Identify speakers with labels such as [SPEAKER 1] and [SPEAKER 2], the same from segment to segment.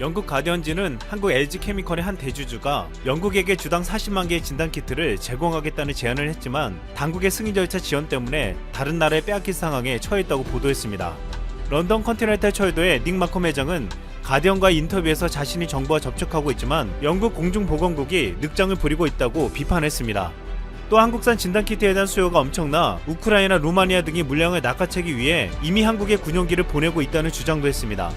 [SPEAKER 1] 영국 가디언지는 한국 LG케미컬의 한 대주주가 영국에게 주당 40만 개의 진단키트를 제공하겠다는 제안을 했지만 당국의 승인 절차 지연 때문에 다른 나라에 빼앗길 상황에 처했다고 보도했습니다. 런던 컨티넨탈 철도의 닉 마컴 회장은 가디언과의 인터뷰에서 자신이 정부와 접촉하고 있지만 영국 공중보건국이 늑장을 부리고 있다고 비판했습니다. 또 한국산 진단키트에 대한 수요가 엄청나 우크라이나, 루마니아 등이 물량을 낚아채기 위해 이미 한국에 군용기를 보내고 있다는 주장도 했습니다.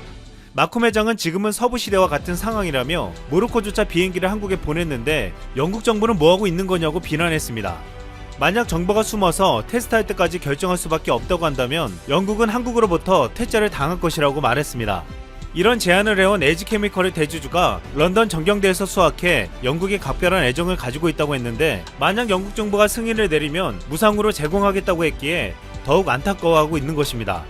[SPEAKER 1] 마콤 회장은 지금은 서부 시대와 같은 상황이라며 모로코조차 비행기를 한국에 보냈는데 영국 정부는 뭐하고 있는 거냐고 비난했습니다. 만약 정부가 숨어서 테스트할 때까지 결정할 수밖에 없다고 한다면 영국은 한국으로부터 퇴짜를 당할 것이라고 말했습니다. 이런 제안을 해온 LG케미컬의 대주주가 런던 정경대에서 수확해 영국에 각별한 애정을 가지고 있다고 했는데 만약 영국 정부가 승인을 내리면 무상으로 제공하겠다고 했기에 더욱 안타까워하고 있는 것입니다.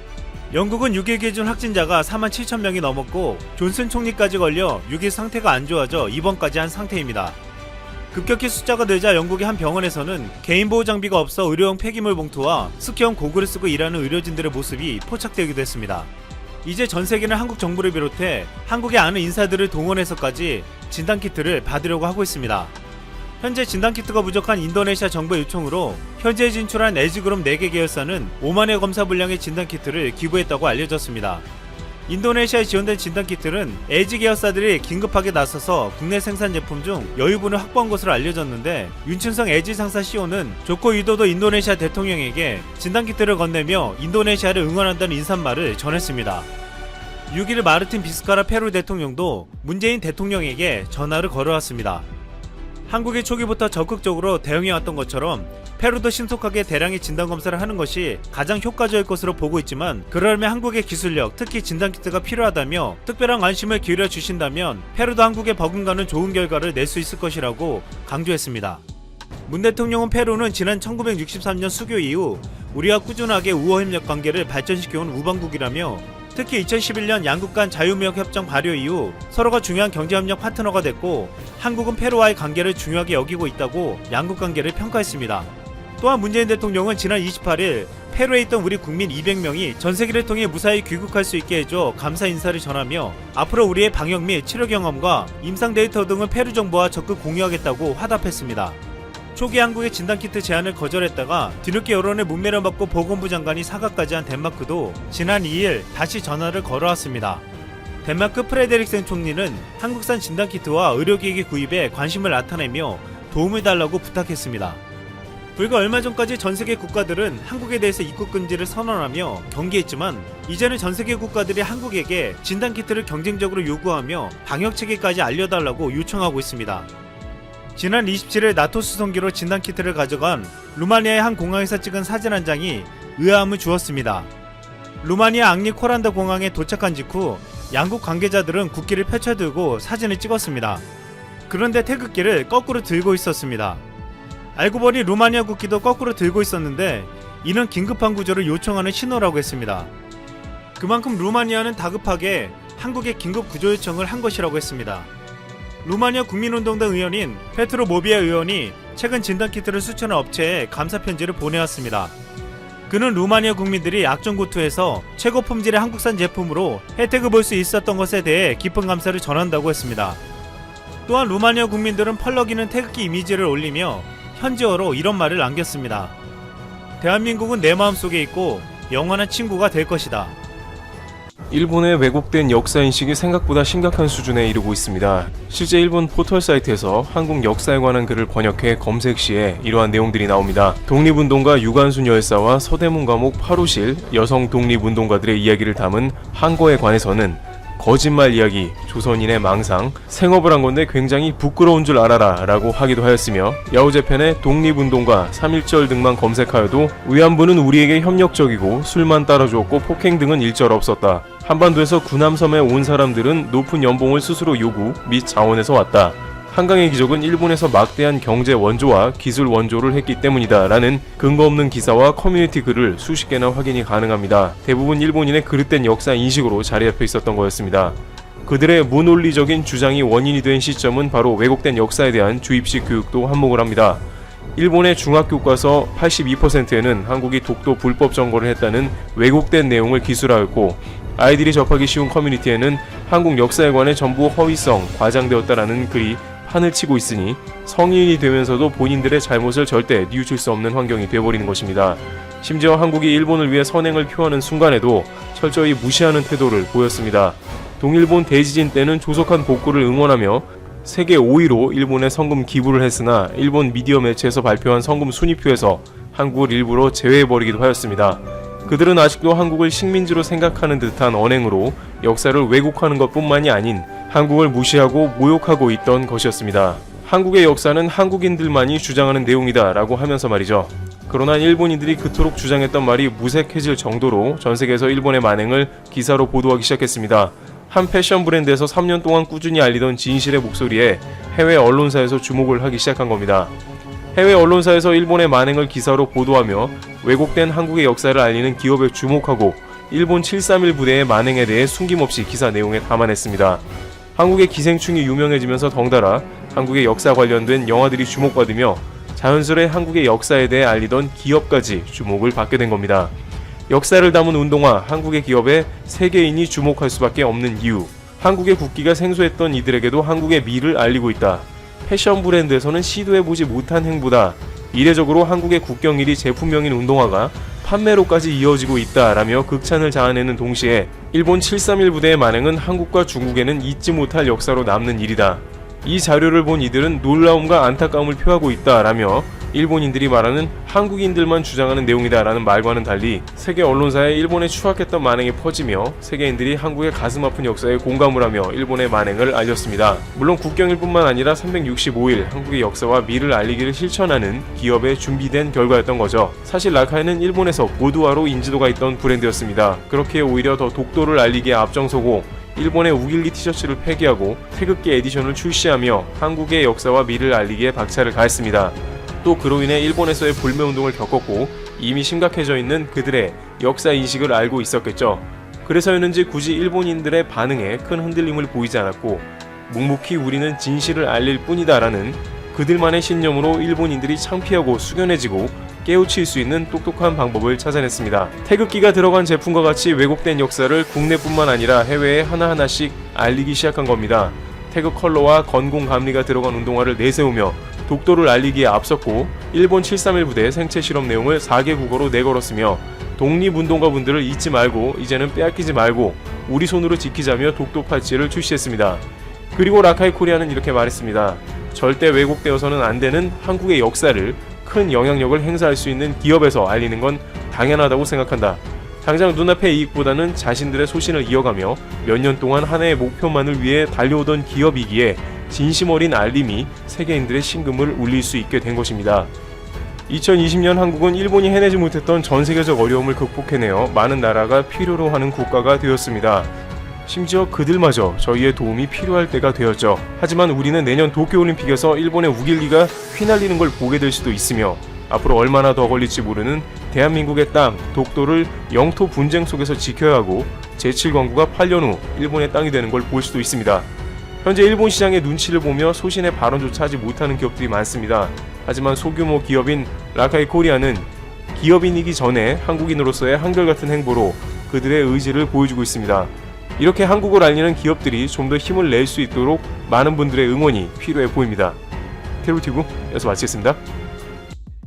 [SPEAKER 1] 영국은 6일 기준 확진자가 47,000명이 넘었고 존슨 총리까지 걸려 6일 상태가 안 좋아져 입원까지 한 상태입니다. 급격히 숫자가 늘자 영국의 한 병원에서는 개인보호 장비가 없어 의료용 폐기물 봉투와 스키형 고글을 쓰고 일하는 의료진들의 모습이 포착되기도 했습니다. 이제 전세계는 한국 정부를 비롯해 한국에 아는 인사들을 동원해서까지 진단키트를 받으려고 하고 있습니다. 현재 진단키트가 부족한 인도네시아 정부의 요청으로 현지에 진출한 LG그룹 4개 계열사는 5만회 검사 분량의 진단키트를 기부했다고 알려졌습니다. 인도네시아에 지원된 진단키트는 LG 계열사들이 긴급하게 나서서 국내 생산 제품 중 여유분을 확보한 것으로 알려졌는데 윤춘성 LG 상사 CEO는 조코 위도도 인도네시아 대통령에게 진단키트를 건네며 인도네시아를 응원한다는 인사말을 전했습니다. 6일 마르틴 비스카라 페루 대통령도 문재인 대통령에게 전화를 걸어왔습니다. 한국이 초기부터 적극적으로 대응해왔던 것처럼 페루도 신속하게 대량의 진단검사를 하는 것이 가장 효과적일 것으로 보고 있지만 그러려면 한국의 기술력, 특히 진단키트가 필요하다며 특별한 관심을 기울여 주신다면 페루도 한국에 버금가는 좋은 결과를 낼 수 있을 것이라고 강조했습니다. 문 대통령은 페루는 지난 1963년 수교 이후 우리와 꾸준하게 우호협력 관계를 발전시켜온 우방국이라며 특히 2011년 양국 간 자유무역협정 발효 이후 서로가 중요한 경제협력 파트너가 됐고 한국은 페루와의 관계를 중요하게 여기고 있다고 양국 관계를 평가했습니다. 또한 문재인 대통령은 지난 28일 페루에 있던 우리 국민 200명이 전세기를 통해 무사히 귀국할 수 있게 해줘 감사 인사를 전하며 앞으로 우리의 방역 및 치료 경험과 임상 데이터 등을 페루 정부와 적극 공유하겠다고 화답했습니다. 초기 한국의 진단키트 제안을 거절했다가 뒤늦게 여론의 문매를 받고 보건부 장관이 사과까지 한 덴마크도 지난 2일 다시 전화를 걸어왔습니다. 덴마크 프레데릭센 총리는 한국산 진단키트와 의료기기 구입에 관심을 나타내며 도움을 달라고 부탁했습니다. 불과 얼마 전까지 전세계 국가들은 한국에 대해서 입국 금지를 선언하며 경계했지만 이제는 전세계 국가들이 한국에게 진단키트를 경쟁적으로 요구하며 방역체계까지 알려달라고 요청하고 있습니다. 지난 27일 나토 수송기로 진단키트를 가져간 루마니아의 한 공항에서 찍은 사진 한 장이 의아함을 주었습니다. 루마니아 앙리 코란다 공항에 도착한 직후 양국 관계자들은 국기를 펼쳐들고 사진을 찍었습니다. 그런데 태극기를 거꾸로 들고 있었습니다. 알고 보니 루마니아 국기도 거꾸로 들고 있었는데 이는 긴급한 구조를 요청하는 신호라고 했습니다. 그만큼 루마니아는 다급하게 한국에 긴급 구조 요청을 한 것이라고 했습니다. 루마니아 국민운동당 의원인 페트로 모비아 의원이 최근 진단키트를 수출한 업체에 감사 편지를 보내왔습니다. 그는 루마니아 국민들이 악전고투에서 최고 품질의 한국산 제품으로 혜택을 볼 수 있었던 것에 대해 깊은 감사를 전한다고 했습니다. 또한 루마니아 국민들은 펄럭이는 태극기 이미지를 올리며 현지어로 이런 말을 남겼습니다. 대한민국은 내 마음속에 있고 영원한 친구가 될 것이다.
[SPEAKER 2] 일본의 왜곡된 역사인식이 생각보다 심각한 수준에 이르고 있습니다. 실제 일본 포털 사이트에서 한국 역사에 관한 글을 번역해 검색 시에 이러한 내용들이 나옵니다. 독립운동가 유관순 열사와 서대문 과목 8호실 여성 독립운동가들의 이야기를 담은 한거에 관해서는 거짓말 이야기, 조선인의 망상, 생업을 한 건데 굉장히 부끄러운 줄 알아라 라고 하기도 하였으며 야후제편의 독립운동가 3.1절 등만 검색하여도 위안부는 우리에게 협력적이고 술만 따라주었고 폭행 등은 일절 없었다. 한반도에서 구남섬에 온 사람들은 높은 연봉을 스스로 요구 및 자원해서 왔다. 한강의 기적은 일본에서 막대한 경제 원조와 기술 원조를 했기 때문이다 라는 근거 없는 기사와 커뮤니티 글을 수십 개나 확인이 가능합니다. 대부분 일본인의 그릇된 역사 인식으로 자리 잡혀 있었던 거였습니다. 그들의 무논리적인 주장이 원인이 된 시점은 바로 왜곡된 역사에 대한 주입식 교육도 한몫을 합니다. 일본의 중학교과서 82%에는 한국이 독도 불법 점거를 했다는 왜곡된 내용을 기술하였고 아이들이 접하기 쉬운 커뮤니티에는 한국 역사에 관해 전부 허위성, 과장되었다라는 글이 판을 치고 있으니 성인이 되면서도 본인들의 잘못을 절대 뉘우칠 수 없는 환경이 되어버리는 것입니다. 심지어 한국이 일본을 위해 선행을 표하는 순간에도 철저히 무시하는 태도를 보였습니다. 동일본 대지진 때는 조속한 복구를 응원하며 세계 5위로 일본에 성금 기부를 했으나 일본 미디어 매체에서 발표한 성금 순위표에서 한국을 일부러 제외해버리기도 하였습니다. 그들은 아직도 한국을 식민지로 생각하는 듯한 언행으로 역사를 왜곡하는 것뿐만이 아닌 한국을 무시하고 모욕하고 있던 것이었습니다. 한국의 역사는 한국인들만이 주장하는 내용이다 라고 하면서 말이죠. 그러나 일본인들이 그토록 주장했던 말이 무색해질 정도로 전 세계에서 일본의 만행을 기사로 보도하기 시작했습니다. 한 패션 브랜드에서 3년 동안 꾸준히 알리던 진실의 목소리에 해외 언론사에서 주목을 하기 시작한 겁니다. 해외 언론사에서 일본의 만행을 기사로 보도하며 왜곡된 한국의 역사를 알리는 기업에 주목하고 일본 731 부대의 만행에 대해 숨김없이 기사 내용에 담아냈습니다. 한국의 기생충이 유명해지면서 덩달아 한국의 역사 관련된 영화들이 주목받으며 자연스레 한국의 역사에 대해 알리던 기업까지 주목을 받게 된 겁니다. 역사를 담은 운동화 한국의 기업에 세계인이 주목할 수밖에 없는 이유, 한국의 국기가 생소했던 이들에게도 한국의 미를 알리고 있다. 패션 브랜드에서는 시도해보지 못한 행보다. 이례적으로 한국의 국경일이 제품명인 운동화가 판매로까지 이어지고 있다라며 극찬을 자아내는 동시에 일본 731 부대의 만행은 한국과 중국에는 잊지 못할 역사로 남는 일이다. 이 자료를 본 이들은 놀라움과 안타까움을 표하고 있다라며 일본인들이 말하는 한국인들만 주장하는 내용이다라는 말과는 달리 세계 언론사에 일본에 추악했던 만행이 퍼지며 세계인들이 한국의 가슴 아픈 역사에 공감을 하며 일본의 만행을 알렸습니다. 물론 국경일뿐만 아니라 365일 한국의 역사와 미를 알리기를 실천하는 기업의 준비된 결과였던 거죠. 사실 라카이는 일본에서 고도화로 인지도가 있던 브랜드였습니다. 그렇게 오히려 더 독도를 알리기에 앞장서고 일본의 우길기 티셔츠를 폐기하고 태극기 에디션을 출시하며 한국의 역사와 미를 알리기에 박차를 가했습니다. 또 그로 인해 일본에서의 불매운동을 겪었고 이미 심각해져 있는 그들의 역사 인식을 알고 있었겠죠. 그래서였는지 굳이 일본인들의 반응에 큰 흔들림을 보이지 않았고 묵묵히 우리는 진실을 알릴 뿐이다 라는 그들만의 신념으로 일본인들이 창피하고 숙연해지고 깨우칠 수 있는 똑똑한 방법을 찾아냈습니다. 태극기가 들어간 제품과 같이 왜곡된 역사를 국내뿐만 아니라 해외에 하나하나씩 알리기 시작한 겁니다. 태극 컬러와 건공 감리가 들어간 운동화를 내세우며 독도를 알리기에 앞섰고 일본 731 부대 생체 실험 내용을 4개 국어로 내걸었으며 독립운동가분들을 잊지 말고 이제는 빼앗기지 말고 우리 손으로 지키자며 독도 팔찌를 출시했습니다. 그리고 라카이 코리아는 이렇게 말했습니다. 절대 왜곡되어서는 안 되는 한국의 역사를 큰 영향력을 행사할 수 있는 기업에서 알리는 건 당연하다고 생각한다. 당장 눈앞의 이익보다는 자신들의 소신을 이어가며 몇 년 동안 하나의 목표만을 위해 달려오던 기업이기에 진심 어린 알림이 세계인들의 심금을 울릴 수 있게 된 것입니다. 2020년 한국은 일본이 해내지 못했던 전 세계적 어려움을 극복해내어 많은 나라가 필요로 하는 국가가 되었습니다. 심지어 그들마저 저희의 도움이 필요할 때가 되었죠. 하지만 우리는 내년 도쿄올림픽에서 일본의 우길기가 휘날리는 걸 보게 될 수도 있으며 앞으로 얼마나 더 걸릴지 모르는 대한민국의 땅, 독도를 영토 분쟁 속에서 지켜야 하고 제7광구가 8년 후 일본의 땅이 되는 걸 볼 수도 있습니다. 현재 일본 시장의 눈치를 보며 소신의 발언조차 하지 못하는 기업들이 많습니다. 하지만 소규모 기업인 라카이 코리아는 기업인이기 전에 한국인으로서의 한결같은 행보로 그들의 의지를 보여주고 있습니다. 이렇게 한국을 알리는 기업들이 좀 더 힘을 낼 수 있도록 많은 분들의 응원이 필요해 보입니다. 테루티브 여기서 마치겠습니다.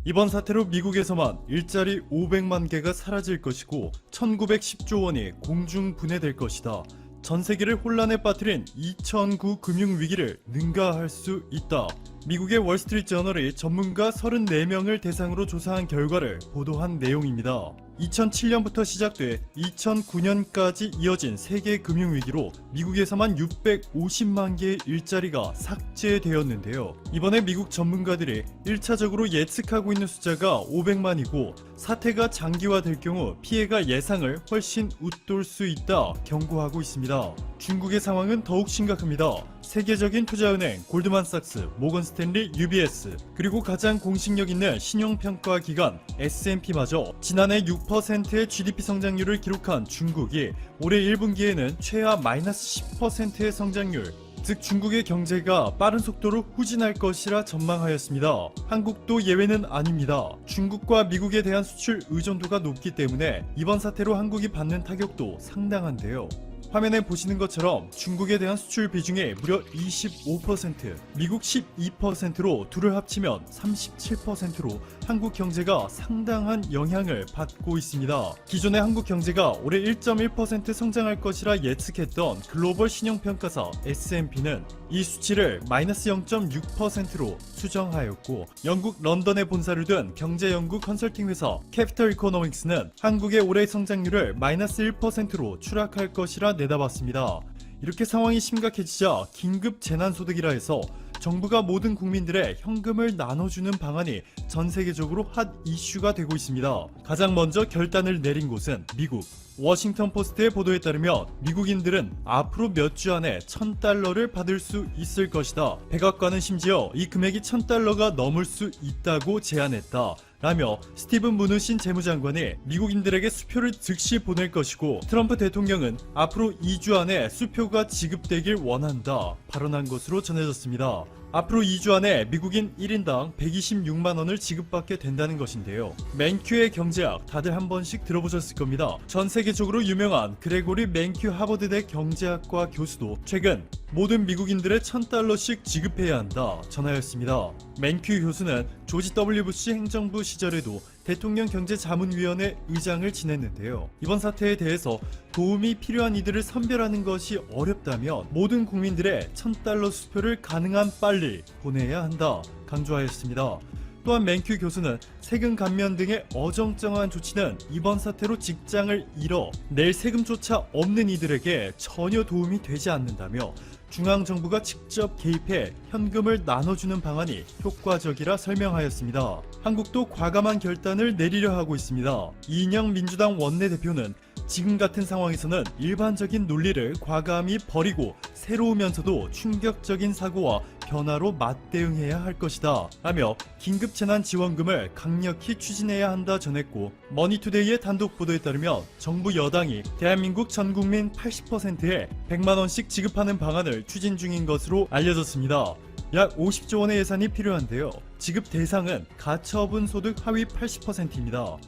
[SPEAKER 3] 이번 사태로 미국에서만 일자리 500만 개가 사라질 것이고 1910조 원이 공중 분해될 것이다. 전 세계를 혼란에 빠뜨린 2009 금융위기를 능가할 수 있다. 미국의 월스트리트저널이 전문가 34명을 대상으로 조사한 결과를 보도한 내용입니다. 2007년부터 시작돼 2009년까지 이어진 세계 금융위기로 미국에서만 650만 개의 일자리가 삭제되었는데요. 이번에 미국 전문가들이 1차적으로 예측하고 있는 숫자가 500만이고 사태가 장기화될 경우 피해가 예상을 훨씬 웃돌 수 있다 경고하고 있습니다. 중국의 상황은 더욱 심각합니다. 세계적인 투자은행 골드만삭스, 모건스탠리, UBS 그리고 가장 공식력 있는 신용평가 기관 S&P마저 지난해 6%의 GDP 성장률을 기록한 중국이 올해 1분기에는 최하 마이너스 10%의 성장률 즉 중국의 경제가 빠른 속도로 후진할 것이라 전망하였습니다. 한국도 예외는 아닙니다. 중국과 미국에 대한 수출 의존도가 높기 때문에 이번 사태로 한국이 받는 타격도 상당한데요. 화면에 보시는 것처럼 중국에 대한 수출 비중이 무려 25%, 미국 12%로 둘을 합치면 37%로 한국 경제가 상당한 영향을 받고 있습니다. 기존의 한국 경제가 올해 1.1% 성장할 것이라 예측했던 글로벌 신용평가사 S&P는 이 수치를 마이너스 0.6%로 수정하였고, 영국 런던에 본사를 둔 경제연구 컨설팅 회사 캐피털 이코노믹스는 한국의 올해 성장률을 마이너스 1%로 추락할 것이라 내다봤습니다. 이렇게 상황이 심각해지자 긴급 재난소득이라 해서 정부가 모든 국민들의 현금을 나눠주는 방안이 전 세계적으로 핫 이슈가 되고 있습니다. 가장 먼저 결단을 내린 곳은 미국. 워싱턴 포스트의 보도에 따르면 미국인들은 앞으로 몇 주 안에 $1,000를 받을 수 있을 것이다. 백악관은 심지어 이 금액이 $1,000가 넘을 수 있다고 제안했다. 라며 스티븐 무누신 재무장관이 미국인들에게 수표를 즉시 보낼 것이고, 트럼프 대통령은 앞으로 2주 안에 수표가 지급되길 원한다 발언한 것으로 전해졌습니다. 앞으로 2주 안에 미국인 1인당 126만원을 지급받게 된다는 것인데요. 맨큐의 경제학 다들 한 번씩 들어보셨을 겁니다. 전 세계적으로 유명한 그레고리 맨큐 하버드대 경제학과 교수도 최근 모든 미국인들의 $1,000씩 지급해야 한다 전하였습니다. 맨큐 교수는 조지 W 부시 행정부 시절에도 대통령 경제자문위원회 의장을 지냈는데요. 이번 사태에 대해서 도움이 필요한 이들을 선별하는 것이 어렵다면 모든 국민들의 $1,000 수표를 가능한 빨리 보내야 한다 강조하였습니다. 또한 맨큐 교수는 세금 감면 등의 어정쩡한 조치는 이번 사태로 직장을 잃어 낼 세금조차 없는 이들에게 전혀 도움이 되지 않는다며, 중앙정부가 직접 개입해 현금을 나눠주는 방안이 효과적이라 설명하였습니다. 한국도 과감한 결단을 내리려 하고 있습니다. 이인영 민주당 원내대표는 지금 같은 상황에서는 일반적인 논리를 과감히 버리고 새로우면서도 충격적인 사고와 변화로 맞대응해야 할 것이다 라며 긴급재난지원금을 강력히 추진해야 한다 전했고, 머니투데이의 단독 보도에 따르면 정부 여당이 대한민국 전국민 80%에 100만원씩 지급하는 방안을 추진 중인 것으로 알려졌습니다. 약 50조 원의 예산이 필요한데요. 지급 대상은 가처분 소득 하위 80%입니다.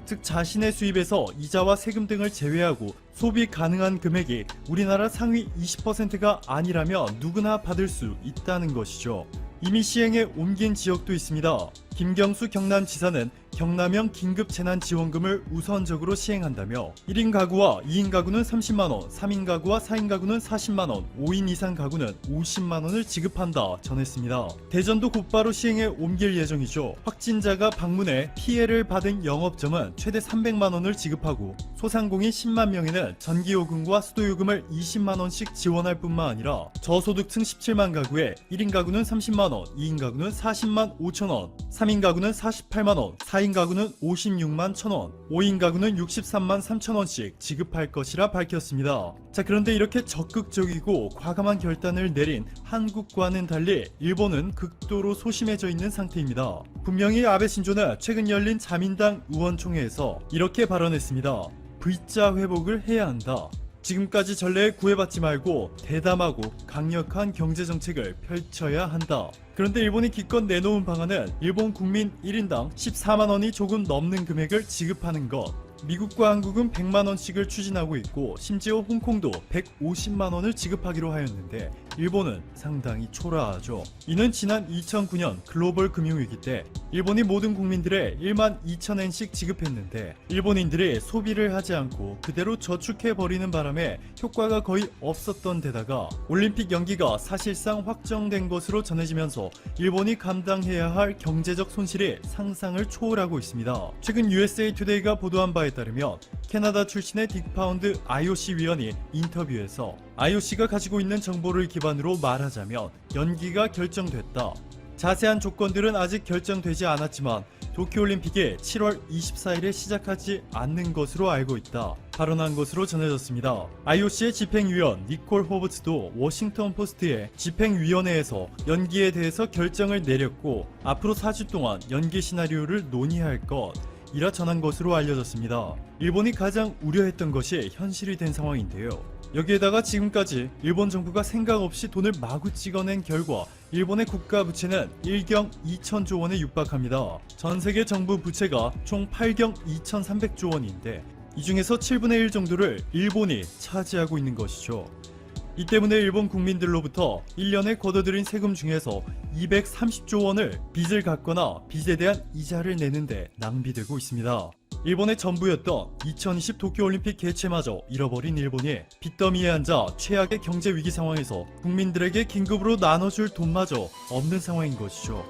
[SPEAKER 3] 즉 자신의 수입에서 이자와 세금 등을 제외하고 소비 가능한 금액이 우리나라 상위 20%가 아니라면 누구나 받을 수 있다는 것이죠. 이미 시행에 옮긴 지역도 있습니다. 김경수 경남지사는 경남형 긴급재난지원금을 우선적으로 시행한다며 1인 가구와 2인 가구는 30만원, 3인 가구와 4인 가구는 40만원, 5인 이상 가구는 50만원을 지급한다 전했습니다. 대전도 곧바로 시행에 옮길 예정이죠. 확진자가 방문해 피해를 받은 영업점은 최대 300만원을 지급하고, 소상공인 10만 명에는 전기요금과 수도요금을 20만원씩 지원할 뿐만 아니라 저소득층 17만 가구에 1인 가구는 30만원, 2인 가구는 40만 5천원, 3인 가구는 48만원, 4인 가구는 56만 1천원, 5인 가구는 63만 3천원씩 지급할 것이라 밝혔습니다. 자, 그런데 이렇게 적극적이고 과감한 결단을 내린 한국과는 달리 일본은 극도로 소심해져 있는 상태입니다. 분명히 아베 신조는 최근 열린 자민당 의원총회에서 이렇게 발언했습니다. V자 회복을 해야 한다. 지금까지 전례에 구애받지 말고 대담하고 강력한 경제정책을 펼쳐야 한다. 그런데 일본이 기껏 내놓은 방안은 일본 국민 1인당 14만원이 조금 넘는 금액을 지급하는 것. 미국과 한국은 100만원씩을 추진하고 있고, 심지어 홍콩도 150만원을 지급하기로 하였는데 일본은 상당히 초라하죠. 이는 지난 2009년 글로벌 금융위기 때 일본이 모든 국민들의 1만 2천엔씩 지급했는데 일본인들이 소비를 하지 않고 그대로 저축해버리는 바람에 효과가 거의 없었던 데다가 올림픽 연기가 사실상 확정된 것으로 전해지면서 일본이 감당해야 할 경제적 손실이 상상을 초월하고 있습니다. 최근 USA 투데이가 보도한 바에 따르면 캐나다 출신의 딕 파운드 IOC 위원이 인터뷰에서 IOC가 가지고 있는 정보를 기반으로 말하자면 연기가 결정됐다. 자세한 조건들은 아직 결정되지 않았지만 도쿄올림픽이 7월 24일에 시작하지 않는 것으로 알고 있다 발언한 것으로 전해졌습니다. IOC의 집행위원 니콜 호버츠도 워싱턴 포스트의 집행위원회에서 연기에 대해서 결정을 내렸고 앞으로 4주 동안 연기 시나리오를 논의할 것 이라 전한 것으로 알려졌습니다. 일본이 가장 우려했던 것이 현실이 된 상황인데요. 여기에다가 지금까지 일본 정부가 생각 없이 돈을 마구 찍어낸 결과 일본의 국가 부채는 1경 2천조 원에 육박합니다. 전 세계 정부 부채가 총 8경 2,300조 원인데 이 중에서 7분의 1 정도를 일본이 차지하고 있는 것이죠. 이 때문에 일본 국민들로부터 1년에 걷어들인 세금 중에서 230조 원을 빚을 갚거나 빚에 대한 이자를 내는데 낭비되고 있습니다. 일본의 전부였던 2020 도쿄올림픽 개최마저 잃어버린 일본이 빚더미에 앉아 최악의 경제 위기 상황에서 국민들에게 긴급으로 나눠줄 돈마저 없는 상황인 것이죠.